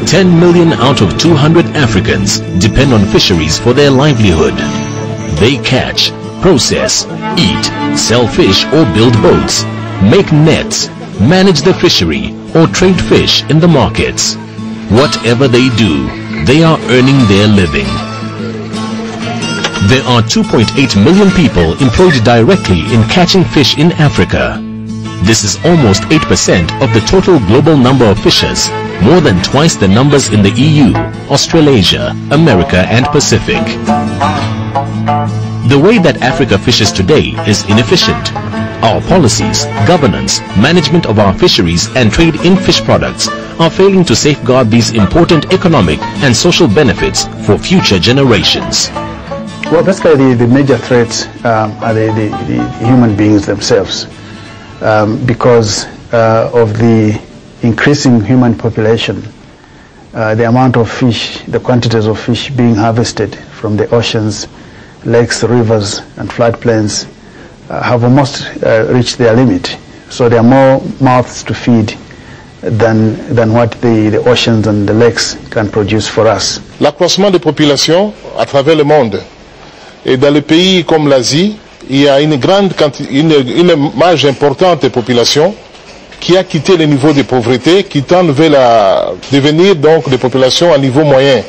10 million out of 200 Africans depend on fisheries for their livelihood. They catch, process, eat, sell fish or build boats, make nets, manage the fishery or trade fish in the markets. Whatever they do, they are earning their living. There are 2.8 million people employed directly in catching fish in Africa. This is almost 8% of the total global number of fishers, more than twice the numbers in the EU, Australasia, America and Pacific. The way that Africa fishes today is inefficient. Our policies, governance, management of our fisheries and trade in fish products are failing to safeguard these important economic and social benefits for future generations. Well, basically the major threats are the human beings themselves because of the increasing human population. The amount of fish, the quantities of fish being harvested from the oceans, lakes, rivers and floodplains have almost reached their limit. So there are more mouths to feed than what the oceans and the lakes can produce for us. L'accroissement des populations à travers le monde. Et dans les pays comme l'Asie, il y a une marge importante de population qui a quitté le niveau de pauvreté, qui tendent vers devenir donc des populations à niveau moyen.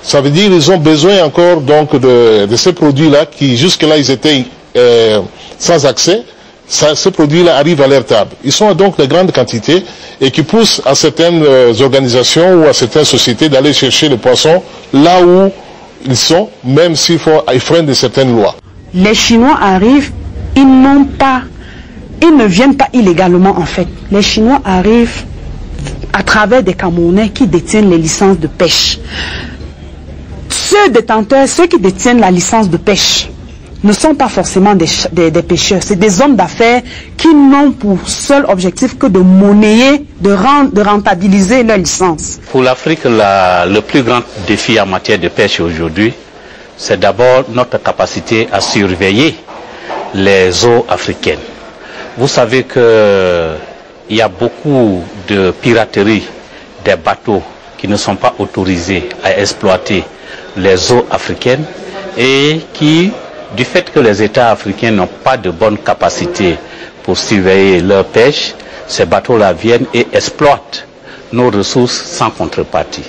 Ça veut dire qu'ils ont besoin encore donc de ces produits-là qui jusque-là ils étaient sans accès. Ces produits-là arrivent à leur table. Ils sont donc de grandes quantités et qui poussent à certaines organisations ou à certaines sociétés d'aller chercher les poissons là où ils sont, même s'il faut enfreindre certaines lois. Les Chinois arrivent, ils ne viennent pas illégalement en fait. Les Chinois arrivent à travers des Camerounais qui détiennent les licences de pêche. Ceux qui détiennent la licence de pêche ne sont pas forcément des pêcheurs, c'est des hommes d'affaires qui n'ont pour seul objectif que de monnayer, de rentabiliser leur licence. Pour l'Afrique, le plus grand défi en matière de pêche aujourd'hui, c'est d'abord notre capacité à surveiller les eaux africaines. Vous savez qu'il y a beaucoup de piraterie des bateaux qui ne sont pas autorisés à exploiter les eaux africaines et qui, du fait que les États africains n'ont pas de bonne capacité pour surveiller leur pêche, ces bateaux-là viennent et exploitent nos ressources sans contrepartie.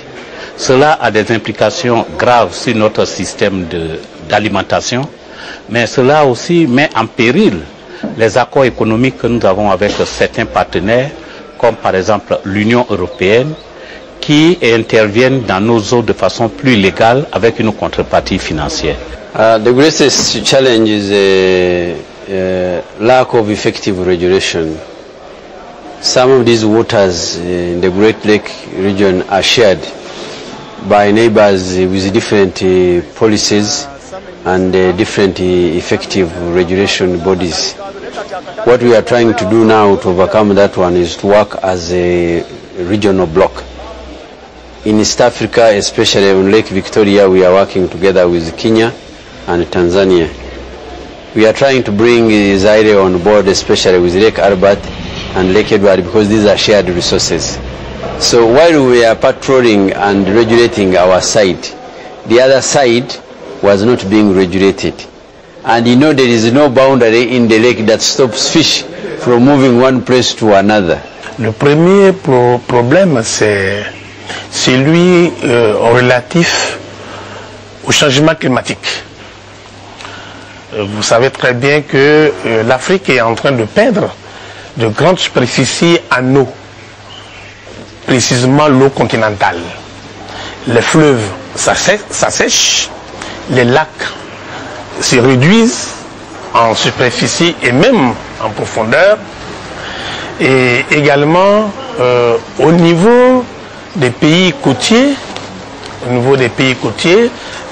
Cela a des implications graves sur notre système d'alimentation, mais cela aussi met en péril les accords économiques que nous avons avec certains partenaires, comme par exemple l'Union européenne, qui interviennent dans nos eaux de façon plus légale avec une contrepartie financière. The greatest challenge is lack of effective regulation. Some of these waters in the Great Lake region are shared by neighbors with different policies and different effective regulation bodies. What we are trying to do now to overcome that one is to work as a regional bloc. In East Africa, especially on Lake Victoria, we are working together with Kenya and Tanzania. We are trying to bring Zaire on board, especially with Lake Albert and Lake Edward, because these are shared resources. So while we are patrolling and regulating our side, the other side was not being regulated. And you know there is no boundary in the lake that stops fish from moving one place to another. Le premier problème, c'est celui relatif au changement climatique. Vous savez très bien que l'Afrique est en train de perdre de grandes superficies en eau, précisément l'eau continentale. Les fleuves s'assèchent, les lacs se réduisent en superficie et même en profondeur. Et également au niveau des pays côtiers,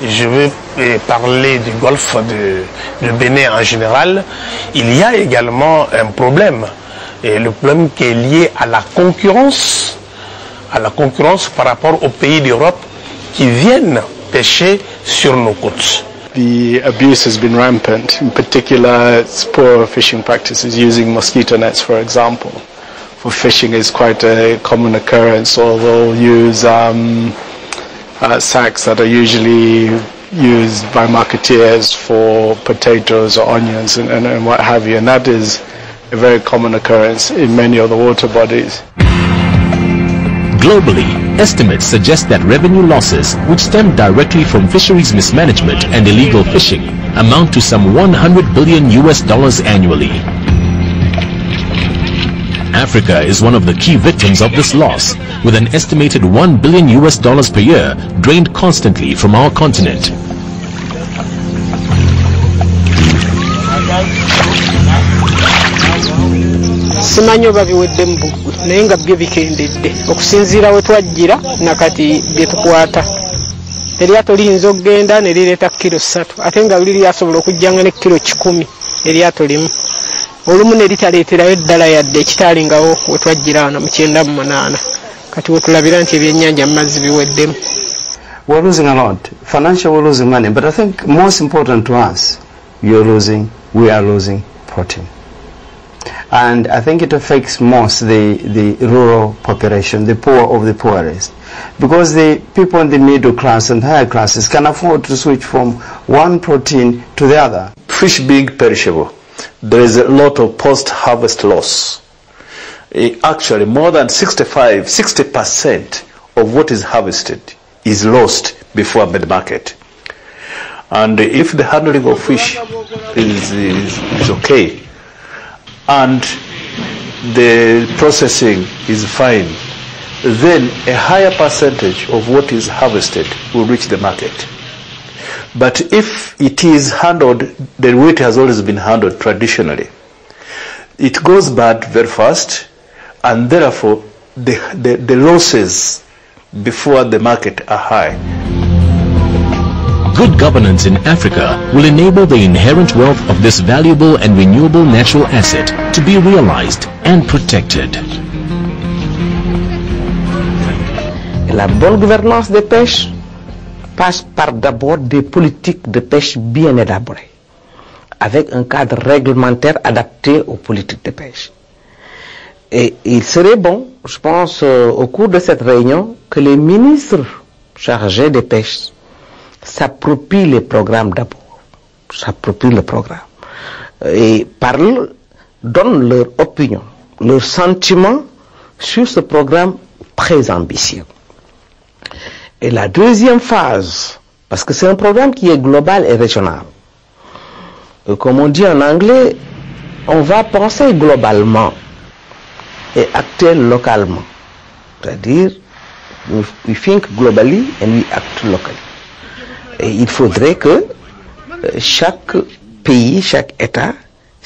je veux parler du golfe de Bénin en général, il y a également un problème. Et le problème qui est lié à la concurrence par rapport aux pays d'Europe qui viennent pêcher sur nos côtes. The abuse has been rampant, in particular poor fishing practices using mosquito nets, for example. for fishing is quite a common occurrence, or they'll use sacks that are usually used by marketeers for potatoes or onions and what have you, and that is a very common occurrence in many of the water bodies. Globally, estimates suggest that revenue losses, which stem directly from fisheries mismanagement and illegal fishing, amount to some $100 billion annually. Africa is one of the key victims of this loss, with an estimated $1 billion per year drained constantly from our continent. Simanyo babiwedde mbugu naye nga byo bikendedde okusinziira we twajjira nakati bye tukwata. Eryato liyinza okugenda ne lireeta kilo 3 ate nga luli lyasobola okujjanga ne kilo 10 eryato limu. Olumu ne litaleeterayo eddala yadde ekitaalingawo we twajjira wano mu 98 kati we tulabira nti ebyennyanja mu mazzi biweddemu. We're losing a lot. Financially, we're losing money. But I think most important to us, we are losing protein. And I think it affects most the rural population, the poor of the poorest. Because the people in the middle class and higher classes can afford to switch from one protein to the other. Fish being perishable, there is a lot of post-harvest loss. Actually, more than 60% of what is harvested is lost before mid-market. And if the handling of fish is okay, and the processing is fine, then a higher percentage of what is harvested will reach the market. But if it is handled the way it has always been handled traditionally, it goes bad very fast, and therefore the losses before the market are high. Good governance in Africa will enable the inherent wealth of this valuable and renewable natural asset to be realized and protected. La bonne gouvernance des pêches passe par d'abord des politiques de pêche bien élaborées, avec un cadre réglementaire adapté aux politiques de pêche. Et il serait bon, je pense, au cours de cette réunion, que les ministres chargés des pêches s'approprient les programmes d'abord, s'approprient le programme et parlent, donnent leur opinion, leurs sentiments sur ce programme très ambitieux. Et la deuxième phase, parce que c'est un programme qui est global et régional, comme on dit en anglais, on va penser globalement et acter localement, c'est-à-dire we think globally and we act locally. Et il faudrait que chaque pays, chaque État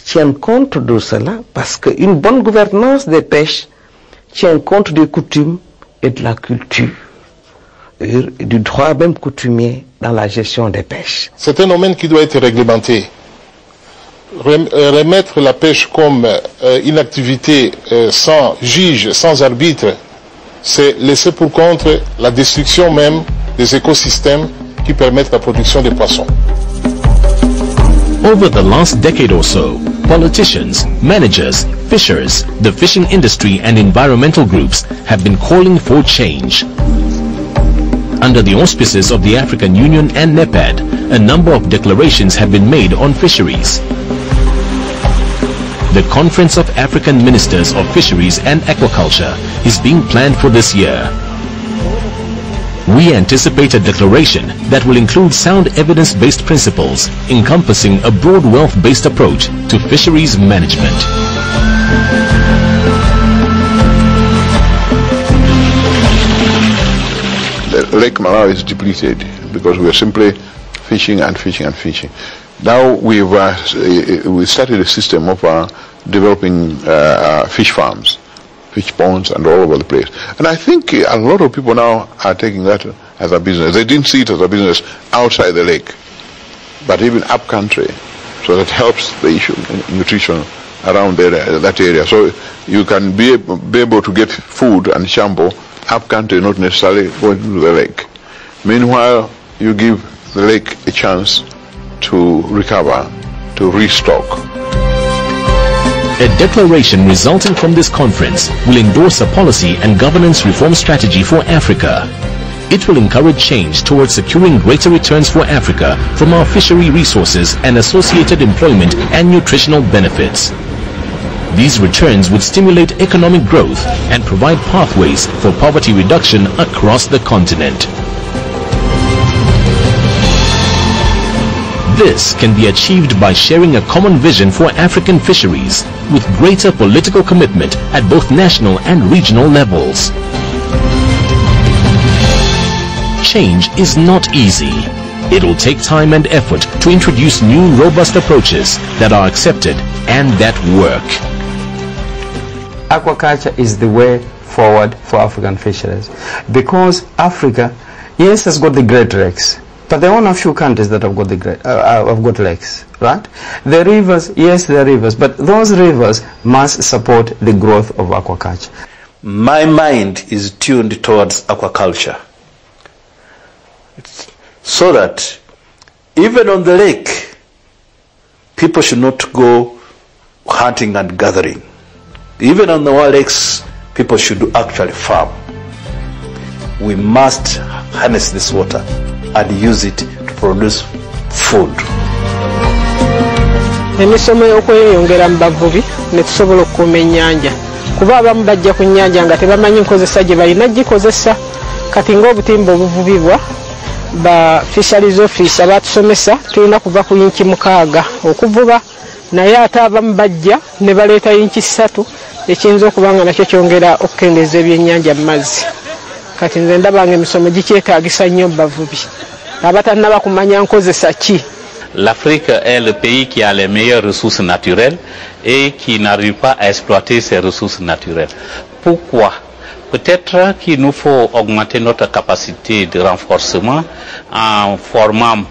tienne compte de cela, parce qu'une bonne gouvernance des pêches tient compte des coutumes et de la culture, et du droit même coutumier dans la gestion des pêches. C'est un domaine qui doit être réglementé. Remettre la pêche comme une activité sans juge, sans arbitre, c'est laisser pour compte la destruction même des écosystèmes qui permettent la production des poissons. Over the last decade or so, politicians, managers, fishers, the fishing industry and environmental groups have been calling for change. Under the auspices of the African Union and NEPAD, a number of declarations have been made on fisheries. The Conference of African Ministers of Fisheries and Aquaculture is being planned for this year. We anticipate a declaration that will include sound evidence-based principles encompassing a broad wealth-based approach to fisheries management. Lake Malawi is depleted because we are simply fishing and fishing and fishing. Now we started a system of developing fish farms, fish ponds and all over the place. And I think a lot of people now are taking that as a business. They didn't see it as a business outside the lake, but even up country. So that helps the issue of nutrition around that area. So you can be able to get food and shampoo up country, not necessarily going to the lake. Meanwhile, you give the lake a chance to recover, to restock. A declaration resulting from this conference will endorse a policy and governance reform strategy for Africa. It will encourage change towards securing greater returns for Africa from our fishery resources and associated employment and nutritional benefits. These returns would stimulate economic growth and provide pathways for poverty reduction across the continent. This can be achieved by sharing a common vision for African fisheries with greater political commitment at both national and regional levels. Change is not easy. It will take time and effort to introduce new robust approaches that are accepted and that work. Aquaculture is the way forward for African fisheries, because Africa, yes, has got the Great Lakes, but there are only a few countries that have got got lakes, right? The rivers, yes, there are rivers, but those rivers must support the growth of aquaculture. My mind is tuned towards aquaculture, so that even on the lake, people should not go hunting and gathering. Even on the lakes, people should actually farm. We must harness this water and use it to produce food. Emisomo y'okweyongera mu bavubi ne tusobola okukuuma ennyanja, kuba abamu bajja ku nnyanja nga tebamanyi nkozesa gye balina gikozesa. Kati ng'obutimba obuvubibwa ba fisheries officer batusomesa tulina kuva ku yinki 6 okuvuba, naye ate abamu bajja ne baleeta yinki 3 ekiyinza okuba nga nakyo kyongera okukendeeza ebyennyanja mu mazzi. Kati nze ndabanga emisomo gikyetaagisa nnyo mu bavubi abatannaba kumanya nkozesa ki. L'Afrique est le pays qui a les meilleures ressources naturelles et qui n'arrive pas à exploiter ces ressources naturelles. Pourquoi? Peut-être qu'il nous faut augmenter notre capacité de renforcement en formant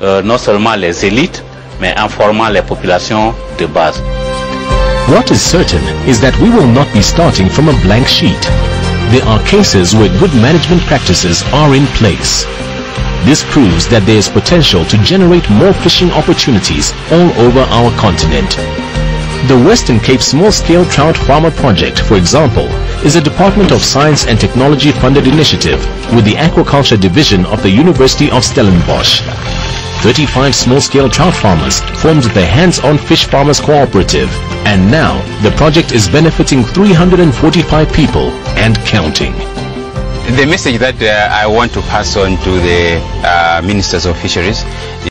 non seulement les élites, mais en formant les populations de base. What is certain is that we will not be starting from a blank sheet. There are cases where good management practices are in place. This proves that there is potential to generate more fishing opportunities all over our continent. The Western Cape Small-Scale Trout Farmer Project, for example, is a Department of Science and Technology funded initiative with the Aquaculture Division of the University of Stellenbosch. 35 small-scale trout farmers formed the Hands-on Fish Farmers Cooperative, and now the project is benefiting 345 people and counting. The message that I want to pass on to the ministers of fisheries